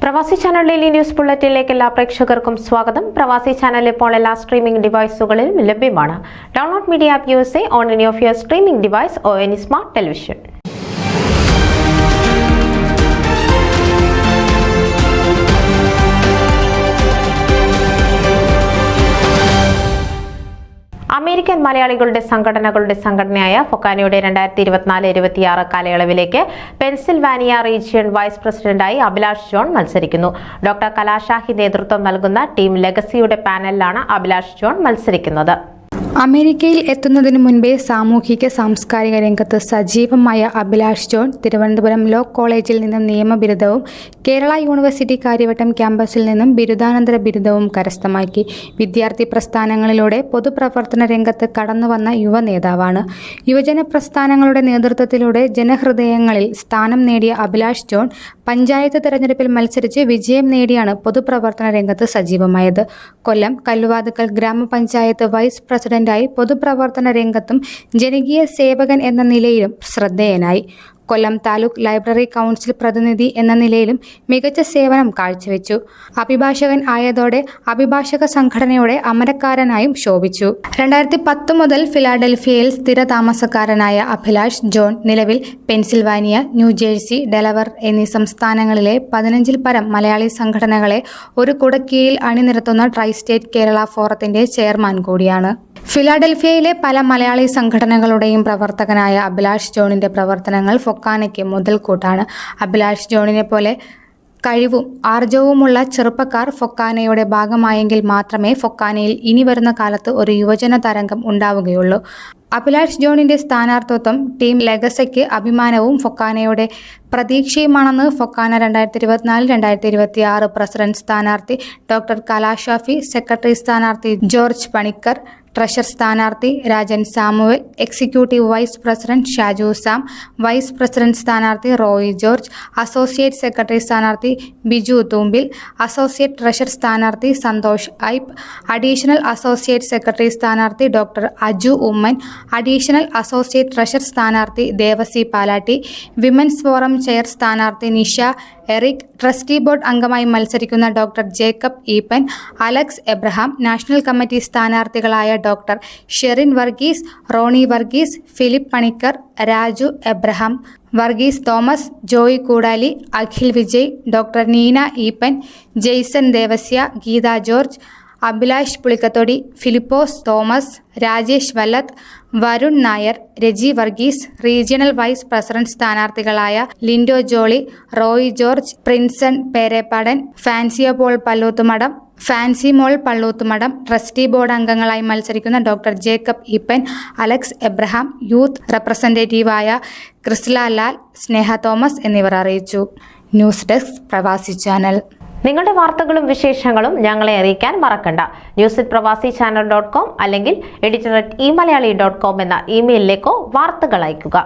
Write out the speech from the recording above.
പ്രവാസി channel daily news ബുള്ളറ്റിനിലേക്ക് എല്ലാ പ്രേക്ഷകർക്കും സ്വാഗതം. പ്രവാസി ചാനൽ ഇപ്പോൾ എല്ലാ സ്ട്രീമിംഗ് ഡിവൈസുകളിലും ലഭ്യമാണ്. Download media app use on any of your streaming device or any smart television. American മലയാളികളുടെ സംഘടനയായ ഫൊക്കാനയുടെ 2024-26 കാലയളവിലേക്ക് പെൻസിൽവാനിയ റീജിയൻ വൈസ് പ്രസിഡന്റായി അഭിലാഷ് ജോൺ മത്സരിക്കുന്നു. ഡോക്ടർ കലാഷാഹി നേതൃത്വം നൽകുന്ന ടീം ലെഗസിയുടെ പാനലിലാണ് അഭിലാഷ് ജോൺ മത്സരിക്കുന്നത്. അമേരിക്കയിൽ എത്തുന്നതിനു മുൻപേ സാമൂഹിക സാംസ്കാരിക രംഗത്ത് സജീവമായ അഭിലാഷ് ജോൺ തിരുവനന്തപുരം ലോ കോളേജിൽ നിന്നും നിയമബിരുദവും കേരള യൂണിവേഴ്സിറ്റി കാര്യവട്ടം ക്യാമ്പസിൽ നിന്നും ബിരുദാനന്തര ബിരുദവും കരസ്ഥമാക്കി. വിദ്യാർത്ഥി പ്രസ്ഥാനങ്ങളിലൂടെ പൊതുപ്രവർത്തന രംഗത്ത് കടന്നുവന്ന യുവ നേതാവാണ്. യുവജന പ്രസ്ഥാനങ്ങളുടെ നേതൃത്വത്തിലൂടെ ജനഹൃദയങ്ങളിൽ സ്ഥാനം നേടിയ അഭിലാഷ് ജോൺ പഞ്ചായത്ത് തെരഞ്ഞെടുപ്പിൽ മത്സരിച്ച് വിജയം നേടിയാണ് പൊതുപ്രവർത്തന രംഗത്ത് സജീവമായത്. കൊല്ലം കല്ലുവാതുക്കൽ ഗ്രാമപഞ്ചായത്ത് വൈസ് പ്രസിഡന്റായി പൊതുപ്രവർത്തന രംഗത്തും ജനകീയ സേവകൻ എന്ന നിലയിലും ശ്രദ്ധേയനായി. കൊല്ലം താലൂക്ക് ലൈബ്രറി കൗൺസിൽ പ്രതിനിധി എന്ന നിലയിലും മികച്ച സേവനം കാഴ്ചവെച്ചു. അഭിഭാഷകൻ ആയതോടെ അഭിഭാഷക സംഘടനയുടെ അമരക്കാരനായും ശോഭിച്ചു. 2010 മുതൽ ഫിലാഡൽഫിയയിൽ സ്ഥിര താമസക്കാരനായ അഭിലാഷ് ജോൺ നിലവിൽ പെൻസിൽവാനിയ, ന്യൂജേഴ്സി, ഡെലവർ എന്നീ സംസ്ഥാനങ്ങളിലെ 15-ൽ പരം മലയാളി സംഘടനകളെ ഒരു കുടക്കീഴിൽ അണിനിരത്തുന്ന ട്രൈ സ്റ്റേറ്റ് കേരള ഫോറത്തിന്റെ ചെയർമാൻ കൂടിയാണ്. ഫിലാഡൽഫിയയിലെ പല മലയാളി സംഘടനകളുടെയും പ്രവർത്തകനായ അഭിലാഷ് ജോണിന്റെ പ്രവർത്തനങ്ങൾ ഫൊക്കാനയ്ക്ക് മുതൽക്കൂട്ടാണ്. അഭിലാഷ് ജോണിനെ പോലെ കഴിവും ആർജവുമുള്ള ചെറുപ്പക്കാർ ഫൊക്കാനയുടെ ഭാഗമായെങ്കിൽ മാത്രമേ ഫൊക്കാനയിൽ ഇനി വരുന്ന കാലത്ത് ഒരു യുവജന തരംഗം ഉണ്ടാവുകയുള്ളൂ. അഭിലാഷ് ജോണിന്റെ സ്ഥാനാർത്ഥിത്വം ടീം ലെഗസയ്ക്ക് അഭിമാനവും ഫൊക്കാനയുടെ പ്രതീക്ഷയുമാണെന്ന് ഫൊക്കാന 2024-2026 പ്രസിഡന്റ് സ്ഥാനാർത്ഥി ഡോക്ടർ കലാഷാഫി, സെക്രട്ടറി സ്ഥാനാർത്ഥി ജോർജ് പണിക്കർ, ട്രഷറർ സ്ഥാനാർത്ഥി Rajan Samuel, executive vice president Shaju Sam, vice president സ്ഥാനാർത്ഥി റോയി ജോർജ്, അസോസിയേറ്റ് സെക്രട്ടറി സ്ഥാനാർത്ഥി ബിജു തൂമ്പിൽ, അസോസിയേറ്റ് ട്രഷറർ സ്ഥാനാർത്ഥി Santhosh Ipe, additional associate secretary സ്ഥാനാർത്ഥി doctor Aju Oommen, additional associate treasurer സ്ഥാനാർത്ഥി Devasi Palatty, women's forum chair സ്ഥാനാർത്ഥി നിഷ എറിക്, ട്രസ്റ്റി ബോർഡ് അംഗമായി മത്സരിക്കുന്ന doctor Jacob Eapen, Alex Abraham, national committee സ്ഥാനാർത്ഥികളായ doctor Sherin Varghese, Roni Varghese, Philip Panicker, Raju Abraham, Varghese Thomas, Joy Koodali, Akhil Vijay, doctor Neena Eapen, Jaison Devasya, Geetha George, Abhilash Pulikkathodi, Philipose Thomas, Rajesh Vallath, Varun Nair, Reji Varghese, regional vice president സ്ഥാനാർത്ഥികളായ Lindo Jolly, Roy George, Prinson Perepadan, Fancy Mol Palluthumadam, trustee board അംഗങ്ങളായി മത്സരിക്കുന്ന doctor Jacob Eapen, Alex Abraham, youth റെപ്രസെന്റേറ്റീവായ Krisla Lal, Sneha Thomas എന്നിവർ അറിയിച്ചു. News desk Pravasi channel. നിങ്ങളുടെ വാർത്തകളും വിശേഷങ്ങളും ഞങ്ങളെ അറിയിക്കാൻ മറക്കണ്ട. newsitpravasichannel.com അല്ലെങ്കിൽ editor@eMalayali.com എന്ന ഇമെയിലിലേക്കോ വാർത്തകൾ അയയ്ക്കുക.